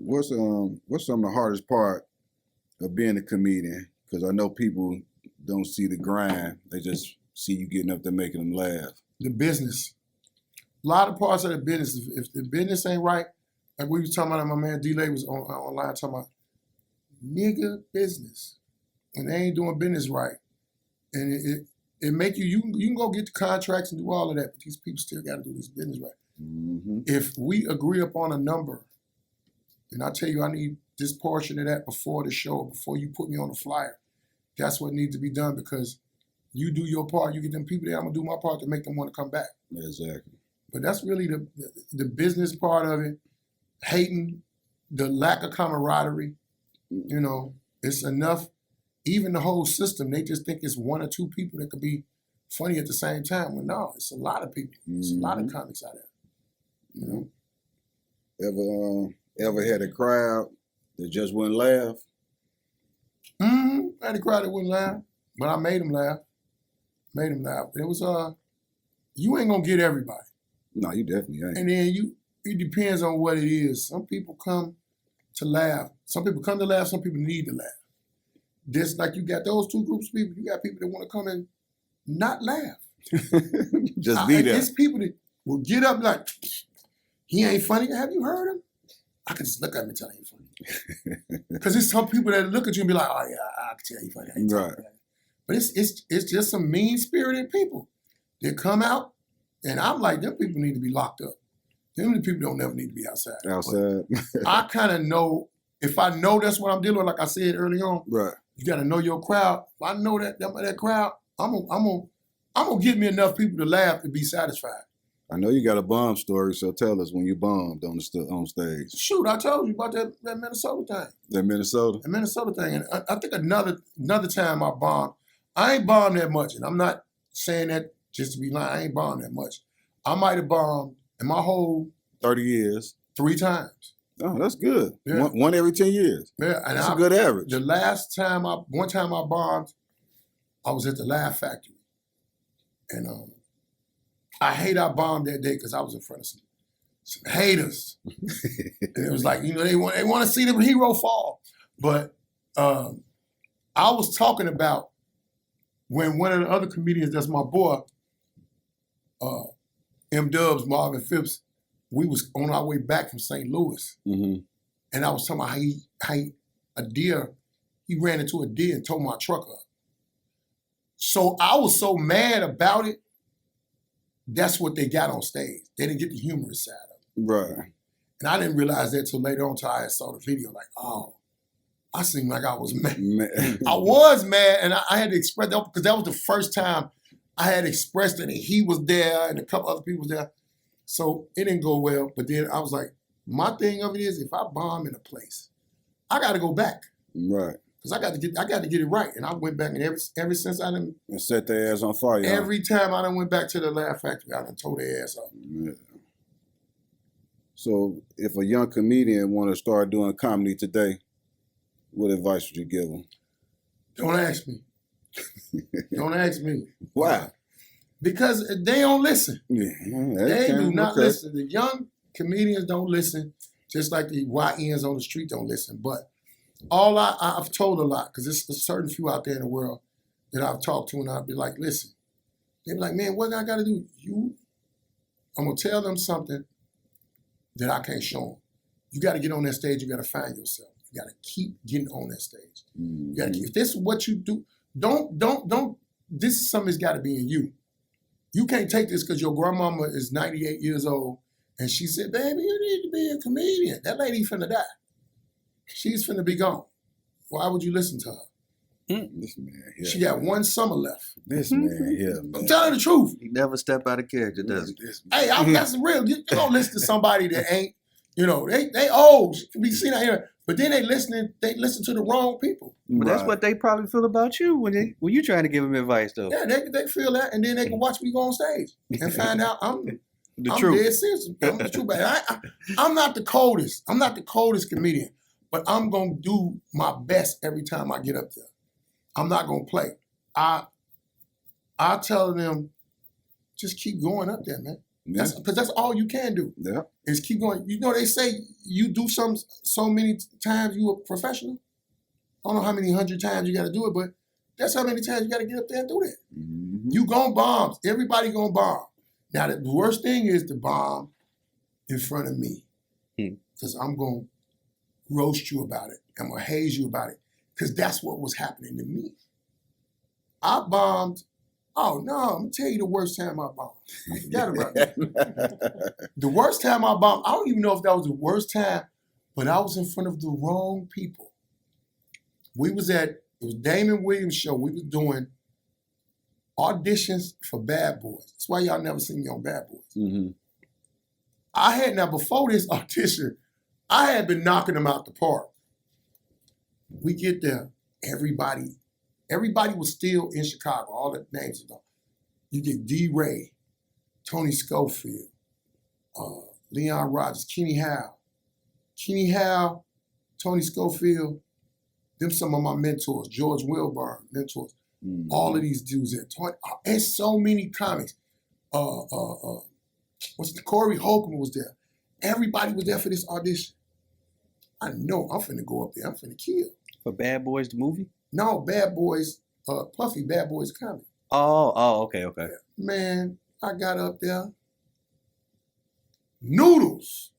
what's some of the hardest part of being a comedian? Because I know people don't see the grind; they just see you getting up there making them laugh. The business. A lot of parts of the business. If the business ain't right, like we was talking about, my man D-Lay was online talking about nigga business. When they ain't doing business right, and it make you can go get the contracts and do all of that, but these people still got to do this business right. Mm-hmm. If we agree upon a number, and I tell you I need this portion of that before the show, before you put me on the flyer, that's what needs to be done, because you do your part, you get them people there, I'm gonna do my part to make them want to come back. Exactly. But that's really the business part of it. Hating, the lack of camaraderie, you know, it's enough. Even the whole system, they just think it's one or two people that could be funny at the same time. Well, no, it's a lot of people. It's a lot of comics out there. You know? Ever had a crowd that just wouldn't laugh? I had a crowd that wouldn't laugh, but I made them laugh. But it was you ain't gonna get everybody. No, you definitely ain't. And then it depends on what it is. Some people come to laugh. Some people come to laugh. Some people need to laugh. Just like you got those two groups of people. You got people that want to come and not laugh. Just be there. There's people that will get up like, he ain't funny. Have you heard him? I can just look at him and tell he ain't funny. Because there's some people that look at you and be like, oh yeah, I can tell you funny. Right. But it's just some mean-spirited people that come out, and I'm like, them people need to be locked up. Them people don't never need to be outside. I kind of know, if I know that's what I'm dealing with, like I said early on, right. You got to know your crowd. If I know that crowd, I'm gonna get me enough people to laugh to be satisfied. I know you got a bomb story, so tell us when you bombed on stage. Shoot, I told you about that Minnesota thing. That Minnesota? The Minnesota thing. And I think another time I bombed. I ain't bombed that much, and I'm not saying that just to be lying. I ain't bombed that much. I might have bombed in my whole 30 years 3 times. Oh, that's good. Yeah. One every 10 years. Yeah, and that's a good average. The one time I bombed, I was at the Laugh Factory. And I hate I bombed that day because I was in front of some haters. And it was like, you know, they want to see the hero fall. But I was talking about when one of the other comedians, that's my boy, M-Dubs, Marvin Phipps, we was on our way back from St. Louis. Mm-hmm. And I was talking about how he ran into a deer and tore my truck up. So I was so mad about it, that's what they got on stage. They didn't get the humorous side of it. Right. And I didn't realize that till later on, till I saw the video, like, oh, I seemed like I was mad. I was mad, and I had to express that, because that was the first time I had expressed it, and he was there, and a couple other people was there. So it didn't go well, but then I was like, my thing of it is, if I bomb in a place, I got to go back. Right. Because I got to get it right. And I went back, and ever since I done... And set their ass on fire. Every time I done went back to the Laugh Factory, I done tore their ass off. Yeah. So if a young comedian want to start doing comedy today, what advice would you give them? Don't ask me. Don't ask me. Why? Because they don't listen. Yeah, they do not listen. The young comedians don't listen, just like the YNs on the street don't listen. But all I've told a lot, because there's a certain few out there in the world that I've talked to, and I'll be like, listen. They be like, man, what I got to do? I'm going to tell them something that I can't show them. You got to get on that stage. You got to find yourself. You got to keep getting on that stage. Mm-hmm. You gotta, if this is what you do, don't. This is something that's got to be in you. You can't take this because your grandmama is 98 years old and she said, baby, you need to be a comedian. That lady finna die. She's finna be gone. Why would you listen to her? This man here. She got one summer left. This man here, man. I'm telling the truth. He never step out of character, does he? Hey, that's real. You don't listen to somebody that ain't, they old. Can be seen out here. But then they listen to the wrong people. But that's what they probably feel about you when you trying to give them advice, though. Yeah, they feel that, and then they can watch me go on stage and find out I'm truth. Dead serious. I'm the truth. But I'm not the coldest. I'm not the coldest comedian. But I'm gonna do my best every time I get up there. I'm not gonna play. I tell them, just keep going up there, man. Yeah. Because that's all you can do Yeah. is keep going. You know, they say you do so many times you a professional. I don't know how many 100 times you got to do it, but that's how many times you got to get up there and do that. Mm-hmm. You gonna bomb. Everybody gonna bomb. Now, the worst thing is to bomb in front of me because I'm gonna roast you about it. I'm gonna haze you about it because that's what was happening to me. I bombed. Oh, no, I'm going to tell you the worst time I bombed. I forgot about that. The worst time I bombed, I don't even know if that was the worst time, but I was in front of the wrong people. It was Damon Williams' show. We was doing auditions for Bad Boys. That's why y'all never seen me on Bad Boys. Mm-hmm. Now before this audition, I had been knocking them out the park. We get there, everybody was still in Chicago. All the names are gone. You get D. Ray, Tony Schofield, Leon Rogers, Kenny Howe, Tony Schofield, them some of my mentors, George Wilburn, mentors. Mm-hmm. All of these dudes there. And so many comics. Corey Holcomb was there. Everybody was there for this audition. I know I'm finna go up there. I'm finna kill. For Bad Boys, the movie? No, Bad Boys, Puffy, Bad Boys coming. Oh, okay. Man, I got up there. Noodles.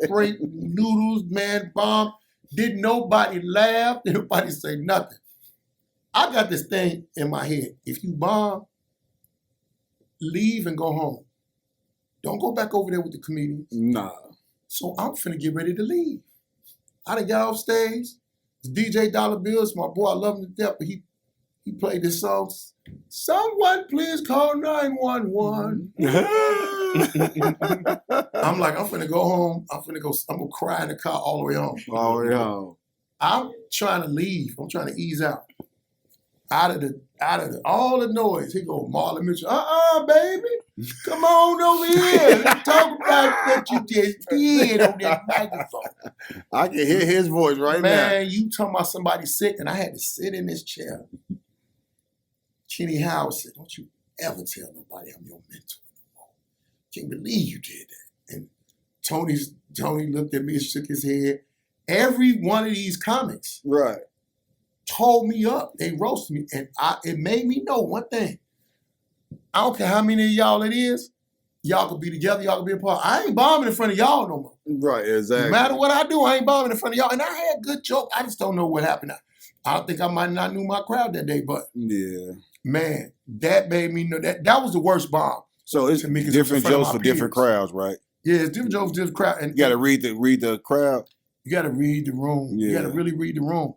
Straight noodles, man, bomb. Didn't nobody laugh. Didn't nobody say nothing. I got this thing in my head. If you bomb, leave and go home. Don't go back over there with the comedians. Nah. So I'm finna get ready to leave. I done got off stage. DJ Dollar Bills, my boy, I love him to death, but he played this song. Someone please call 911. I'm like, I'm finna go home. I'm gonna cry in the car all the way home. Oh, yeah. I'm trying to leave. I'm trying to ease out. Out of all the noise. He go, Marlon Mitchell, baby. Come on over here. Let's talk about what you just did on that microphone. I can hear his voice right now. Man, you talking about somebody sick, and I had to sit in this chair. Kenny Howard said, don't you ever tell nobody I'm your mentor no more. Can't believe you did that. And Tony looked at me and shook his head. Every one of these comics Right. told me up. They roasted me. And it made me know one thing. I don't care how many of y'all it is, y'all could be together, y'all could be apart. I ain't bombing in front of y'all no more. Right, exactly. No matter what I do, I ain't bombing in front of y'all. And I had good joke. I just don't know what happened. I think I might not knew my crowd that day, but Yeah. man, that made me know that was the worst bomb. So it's To me, 'cause different it's in front of jokes my for different peers. crowds, right? Yeah, it's different jokes, different crowd. And You got to read the crowd. you got to read the room. You got to Yeah. really read the room.